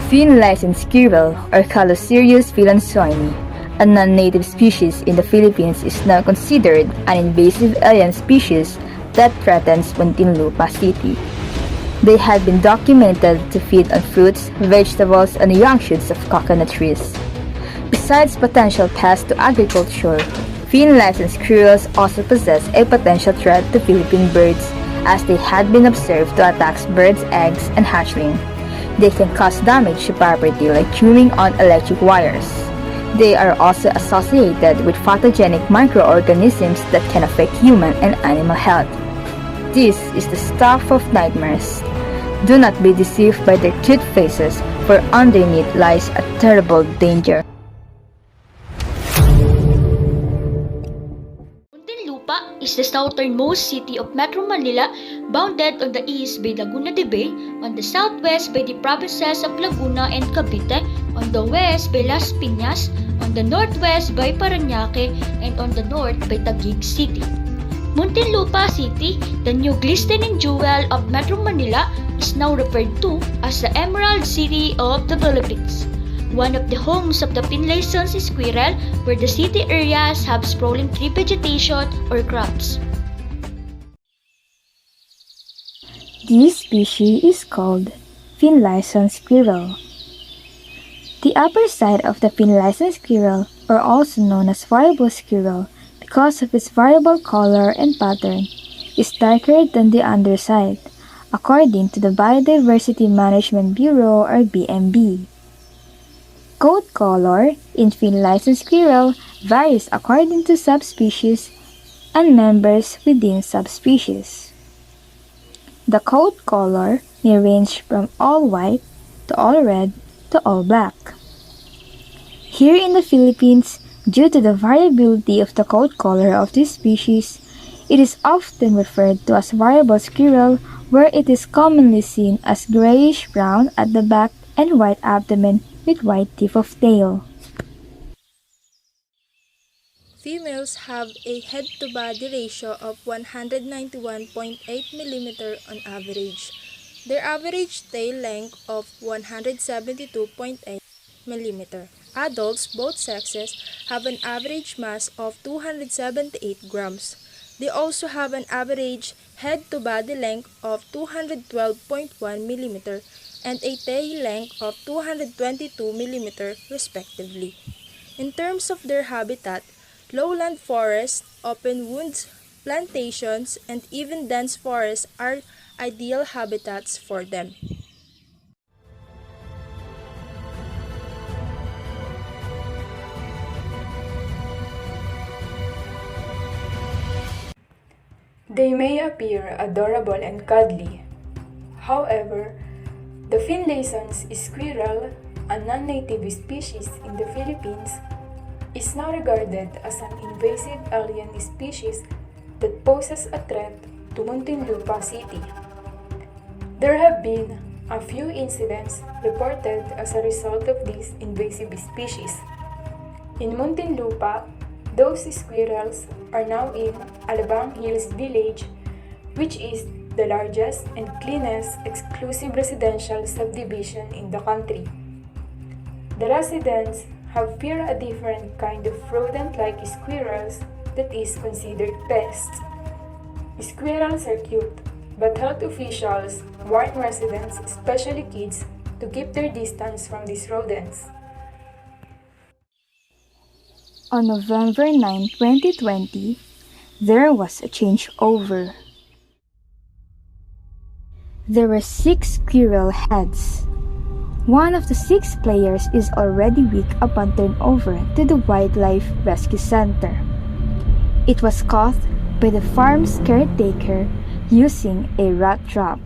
Finlayson squirrel, or 𝙗𝙗𝙬𝙀 a non-native species in the Philippines, is now considered an invasive alien species that threatens Muntinlupa City. They have been documented to feed on fruits, vegetables, and young shoots of coconut trees. Besides potential pests to agriculture, Finlayson squirrels also possess a potential threat to Philippine birds, as they had been observed to attack birds' eggs and hatchling. They can cause damage to property like chewing on electric wires. They are also associated with pathogenic microorganisms that can affect human and animal health. This is the stuff of nightmares. Do not be deceived by their cute faces, for underneath lies a terrible danger. Muntinlupa is the southernmost city of Metro Manila, bounded on the east by Laguna de Bay, on the southwest by the provinces of Laguna and Cavite, on the west by Las Piñas, on the northwest by Parañaque, and on the north by Taguig City. Muntinlupa City, the new glistening jewel of Metro Manila, is now referred to as the Emerald City of the Philippines. One of the homes of the Finlayson is squirrel, where the city areas have sprawling tree vegetation or crops. This species is called Finlayson squirrel. The upper side of the Finlayson squirrel, or also known as variable squirrel, because of its variable color and pattern, is darker than the underside, according to the Biodiversity Management Bureau, or BMB. Coat color in Finlayson squirrel varies according to subspecies and members within subspecies. The coat color may range from all white to all red to all black. Here in the Philippines, due to the variability of the coat color of this species, it is often referred to as variable squirrel, where it is commonly seen as grayish-brown at the back and white abdomen with white tip of tail. Females have a head-to-body ratio of 191.8 mm on average. Their average tail length of 172.8 mm. Adults, both sexes, have an average mass of 278 grams. They also have an average head-to-body length of 212.1 mm and a tail length of 222 mm respectively. In terms of their habitat, lowland forests, open woods, plantations, and even dense forests are ideal habitats for them. They may appear adorable and cuddly. However, the Finlayson squirrel, a non-native species in the Philippines, is now regarded as an invasive alien species that poses a threat to Muntinlupa City. There have been a few incidents reported as a result of this invasive species. In Muntinlupa, those squirrels are now in Alabang Hills Village, which is the largest and cleanest exclusive residential subdivision in the country. The residents have feared a different kind of rodent-like squirrels that is considered pests. Squirrels are cute, but health officials warn residents, especially kids, to keep their distance from these rodents. On November 9, 2020, there was a changeover. There were 6 squirrel heads. One of the 6 players is already weak upon turnover to the Wildlife Rescue Center. It was caught by the farm's caretaker using a rat trap.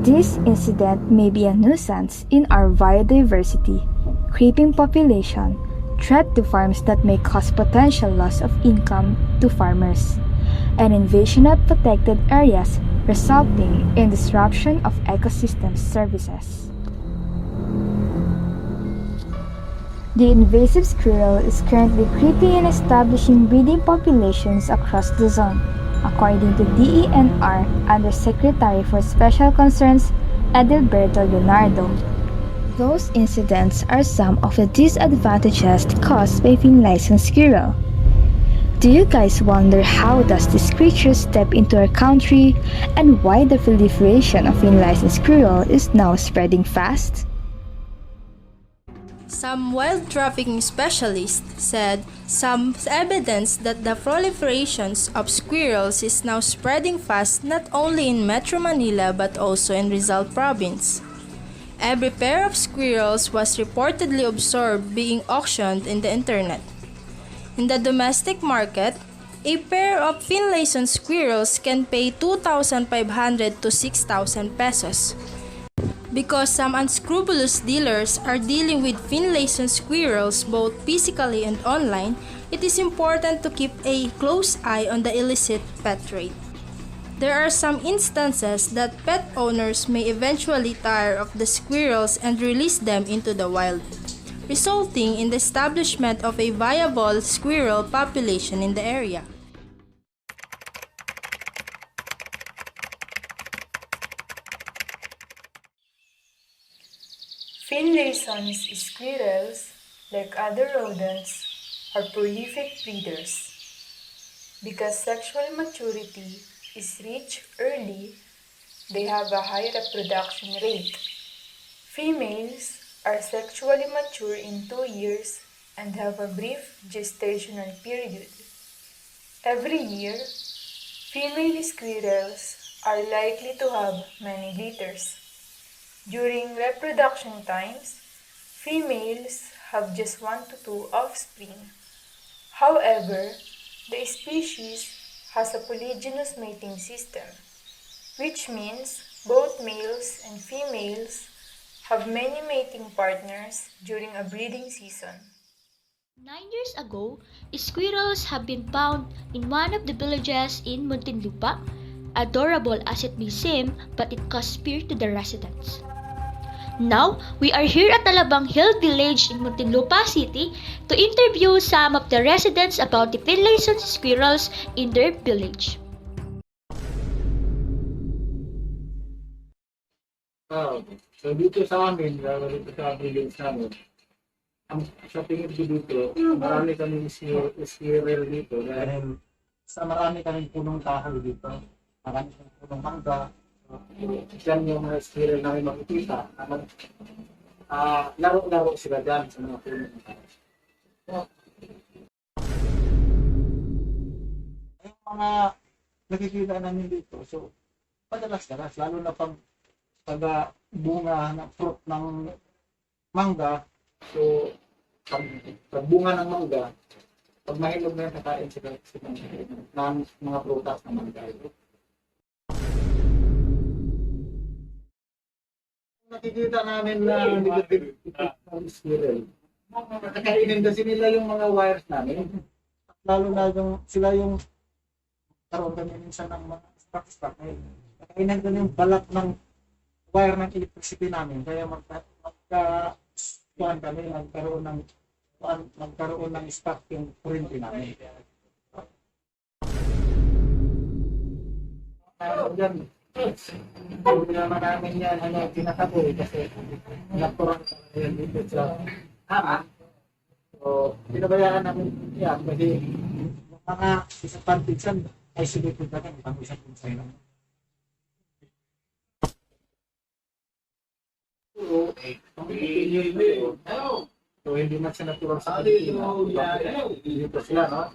This incident may be a nuisance in our biodiversity, creeping population, threat to farms that may cause potential loss of income to farmers, and invasion of protected areas resulting in disruption of ecosystem services. The invasive squirrel is currently creeping and establishing breeding populations across the zone, according to DENR Undersecretary for Special Concerns Adalberto Leonardo. Those incidents are some of the disadvantages caused by Finlayson squirrel. Do you guys wonder how does this creature step into our country and why the proliferation of Finlayson squirrel is now spreading fast? Some wild trafficking specialists said some evidence that the proliferations of squirrels is now spreading fast not only in Metro Manila but also in Rizal Province. Every pair of squirrels was reportedly observed being auctioned in the internet. In the domestic market, a pair of Finlayson squirrels can pay 2,500 to 6,000 pesos. Because some unscrupulous dealers are dealing with Finlayson squirrels both physically and online, it is important to keep a close eye on the illicit pet trade. There are some instances that pet owners may eventually tire of the squirrels and release them into the wild, resulting in the establishment of a viable squirrel population in the area. Finlayson's squirrels, like other rodents, are prolific breeders. Because sexual maturity is reached early, they have a high reproduction rate. Females are sexually mature in 2 years and have a brief gestational period. Every year, female squirrels are likely to have many litters. During reproduction times, females have just 1 to 2 offspring. However, the species has a polygynous mating system, which means both males and females have many mating partners during a breeding season. 9 years ago, squirrels have been found in one of the villages in Muntinlupa. Adorable as it may seem, but it caused fear to the residents. Now, we are here at Talabang Hill Village in Muntinlupa City to interview some of the residents about the Finlayson squirrels in their village. So dito sa amin, dito sa village namin, sa tingin ko dito, marami kaming squirrel dito dahil sa marami kaming punong kahoy dito, marami kaming punong mangga. Diyan yung mga squirrel namin makikita, laro-laro sila dyan sa mga punong kahoy. Yung mga nakikita namin dito, so madalas-dalas, lalo na pag bunga ng fruit ng mangga, so pag bunga ng mangga, pag mahilog na yung kakain sila ng mga prutas ng mangga. Nakikita namin na negative ng squirrel. Kakainin kasi nila yung mga wires namin. Lalo na sila yung karoon kami minsan ng mga stock. Kakainin ko yung balat ng wire ng electricity namin, kaya magkaroon ng stock yung kuryente namin. Hindi naman namin yan tinataboy kasi natural yan dito sa amin. So, pinabayaan namin yan kasi mga disadvantage yan ay silitin natin pang isang kunsay naman. So, hindi man siya natural sa Pilipinas. Dito sila, no?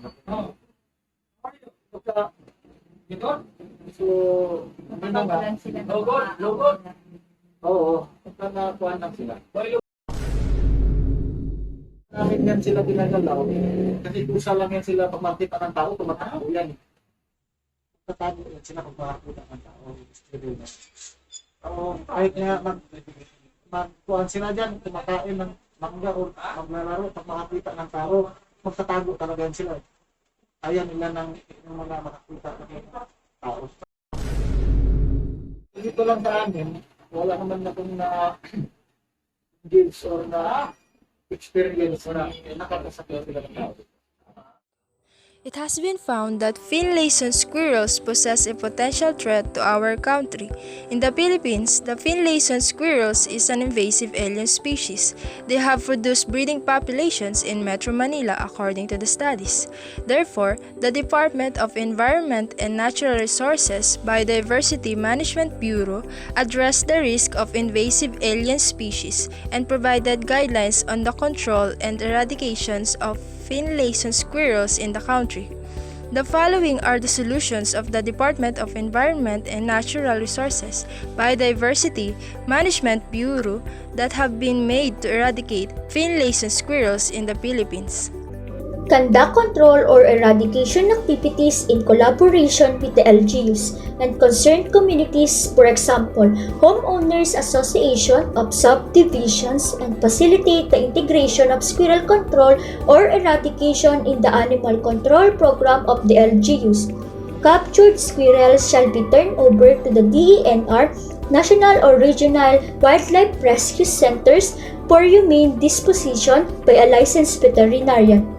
So, ano na nga? Logot. Oo, pagkakakuhan lang sila. Namin yan sila ginagalaw. Kasi kusa lang yan sila pag makita ng tao, tumatao yan. Tatago yan sila pag makakita ng tao. So, kahit nga magkuhan sila dyan, kumakain ng mangga o maglalaro, pag makakita ng tao, magtatago talaga yan sila. Ayaw nila ng mga makakita ng tao. Dito lang sa amin, wala naman na kung na gifts or na experience na nakakasakit sila ng tao. It has been found that Finlayson squirrels possess a potential threat to our country. In the Philippines, the Finlayson squirrels is an invasive alien species. They have produced breeding populations in Metro Manila according to the studies. Therefore, the Department of Environment and Natural Resources Biodiversity Management Bureau addressed the risk of invasive alien species and provided guidelines on the control and eradications of Finlayson squirrels in the country. The following are the solutions of the Department of Environment and Natural Resources Biodiversity Management Bureau that have been made to eradicate Finlayson squirrels in the Philippines. Conduct control or eradication activities in collaboration with the LGUs and concerned communities, for example, homeowners association of subdivisions, and facilitate the integration of squirrel control or eradication in the animal control program of the LGUs. Captured squirrels shall be turned over to the DENR, National or Regional Wildlife Rescue Centers for humane disposition by a licensed veterinarian.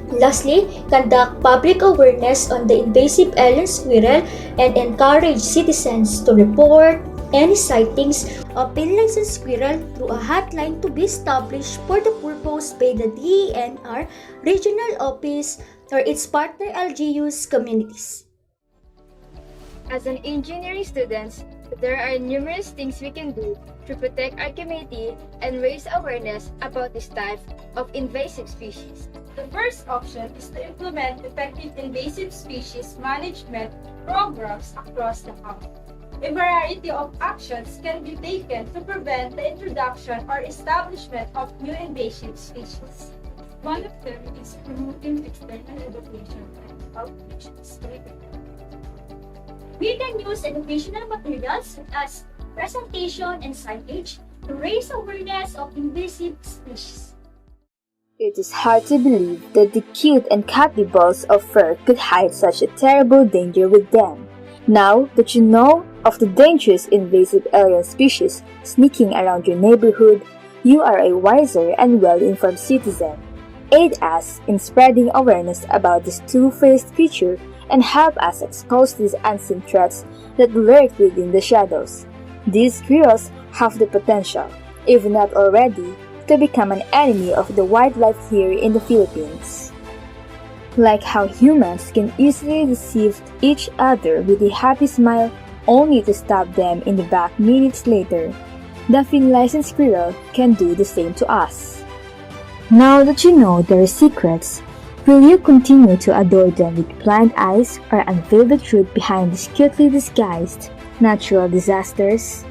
Lastly, conduct public awareness on the invasive alien squirrel and encourage citizens to report any sightings of Finlayson squirrel through a hotline to be established for the purpose by the DENR Regional Office or its partner LGUs communities. As an engineering student, there are numerous things we can do to protect our community and raise awareness about this type of invasive species. The first option is to implement effective invasive species management programs across the country. A variety of actions can be taken to prevent the introduction or establishment of new invasive species. One of them is promoting external education and outreach strategies. We can use educational materials such as presentation and signage to raise awareness of invasive species. It is hard to believe that the cute and cuddly balls of fur could hide such a terrible danger with them. Now that you know of the dangerous invasive alien species sneaking around your neighborhood, you are a wiser and well-informed citizen. Aid us in spreading awareness about this two-faced creature and help us expose these unseen threats that lurk within the shadows. These squirrels have the potential, if not already, to become an enemy of the wildlife here in the Philippines. Like how humans can easily deceive each other with a happy smile only to stab them in the back minutes later, the Finlayson squirrel can do the same to us. Now that you know their secrets, will you continue to adore them with blind eyes or unveil the truth behind these cutely disguised natural disasters?